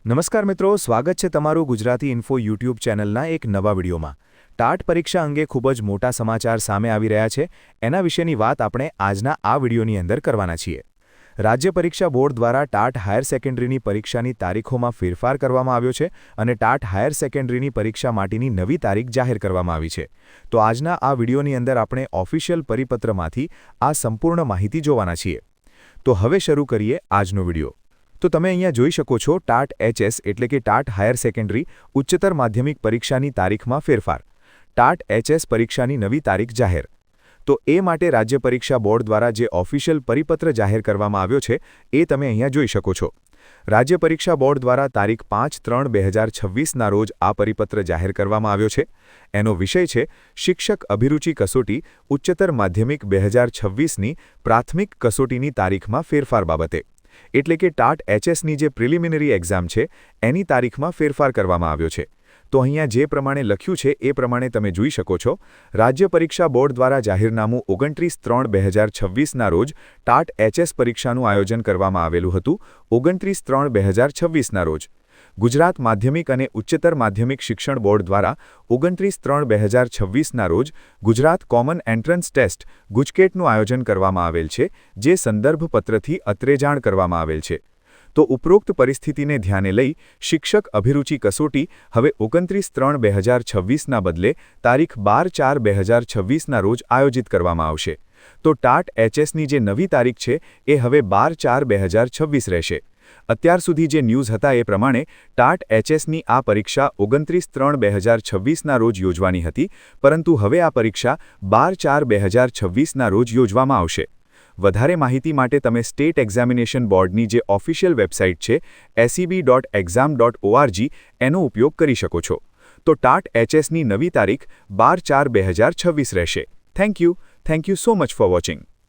નમસ્કાર મિત્રો, સ્વાગત છે તમારું ગુજરાતી ઇન્ફો યુટ્યુબ ચેનલના એક નવા વિડીયોમાં। ટાટ પરીક્ષા અંગે ખૂબ જ મોટા સમાચાર સામે આવી રહ્યા છે, એના વિશેની વાત આપણે આજના આ વિડીયોની અંદર કરવાના છીએ। રાજ્ય પરીક્ષા બોર્ડ દ્વારા ટાટ હાયર સેકન્ડરીની પરીક્ષાની તારીખોમાં ફેરફાર કરવામાં આવ્યો છે અને ટાટ હાયર સેકન્ડરીની પરીક્ષા માટેની નવી તારીખ જાહેર કરવામાં આવી છે। તો આજના આ વિડીયોની અંદર આપણે ઓફિશિયલ પરિપત્રમાંથી આ સંપૂર્ણ માહિતી જોવાના છીએ। તો હવે શરૂ કરીએ આજનો વિડીયો। તો તમે અહીંયા જોઈ શકો છો ટાટ એચએસ એટલે કે ટાટ હાયર સેકન્ડરી ઉચ્ચતર માધ્યમિક પરીક્ષાની તારીખમાં ફેરફાર। ટાટ એચએસ પરીક્ષાની નવી તારીખ જાહેર। તો એ માટે રાજ્ય પરીક્ષા બોર્ડ દ્વારા જે ઓફિશિયલ પરિપત્ર જાહેર કરવામાં આવ્યો છે એ તમે અહીંયા જોઈ શકો છો। રાજ્ય પરીક્ષા બોર્ડ દ્વારા તારીખ 5/3/2026ના રોજ આ પરિપત્ર જાહેર કરવામાં આવ્યો છે। એનો વિષય છે શિક્ષક અભિરુચિ કસોટી ઉચ્ચતર માધ્યમિક 2026ની પ્રાથમિક કસોટીની તારીખમાં ફેરફાર બાબતે। એટલે કે ટાટ એચએસની જે પ્રિલિમિનરી એક્ઝામ છે એની તારીખમાં ફેરફાર કરવામાં આવ્યો છે। તો અહીંયા જે પ્રમાણે લખ્યું છે એ પ્રમાણે તમે જોઈ શકો છો। રાજ્ય પરીક્ષા બોર્ડ દ્વારા જાહેરનામું 29/3/2026ના રોજ ટાટ એચએસ પરીક્ષાનું આયોજન કરવામાં આવેલું હતું 29/3/2026ના રોજ। ગુજરાત માધ્યમિક અને ઉચ્ચતર માધ્યમિક શિક્ષણ બોર્ડ દ્વારા 29/3/2026ના રોજ ગુજરાત કોમન એન્ટ્રન્સ ટેસ્ટ ગુજકેટનું આયોજન કરવામાં આવેલ છે, જે સંદર્ભ પત્રથી અત્રેજાણ કરવામાં આવેલ છે। તો ઉપરોક્ત પરિસ્થિતિને ધ્યાને લઈ શિક્ષક અભિરુચિ કસોટી હવે 29/3/2026ના બદલે તારીખ 12/4/2026ના રોજ આયોજિત કરવામાં આવશે। તો ટાટ એચએસની જે નવી તારીખ છે એ હવે 12/4/2026 રહેશે। અત્યાર સુધી જે ન્યૂઝ હતા એ પ્રમાણે ટાટ એચએસની આ પરીક્ષા 29/3/2026ના રોજ યોજવાની હતી, પરંતુ હવે આ પરીક્ષા 12/4/2026ના રોજ યોજવામાં આવશે। વધારે માહિતી માટે તમે સ્ટેટ એક્ઝામિનેશન બોર્ડની જે ઓફિશિયલ વેબસાઇટ છે seb.exam.org એનો ઉપયોગ કરી શકો છો। તો ટાટ એચએસની નવી તારીખ 12/4/2026 રહેશે। Thank you so much for watching.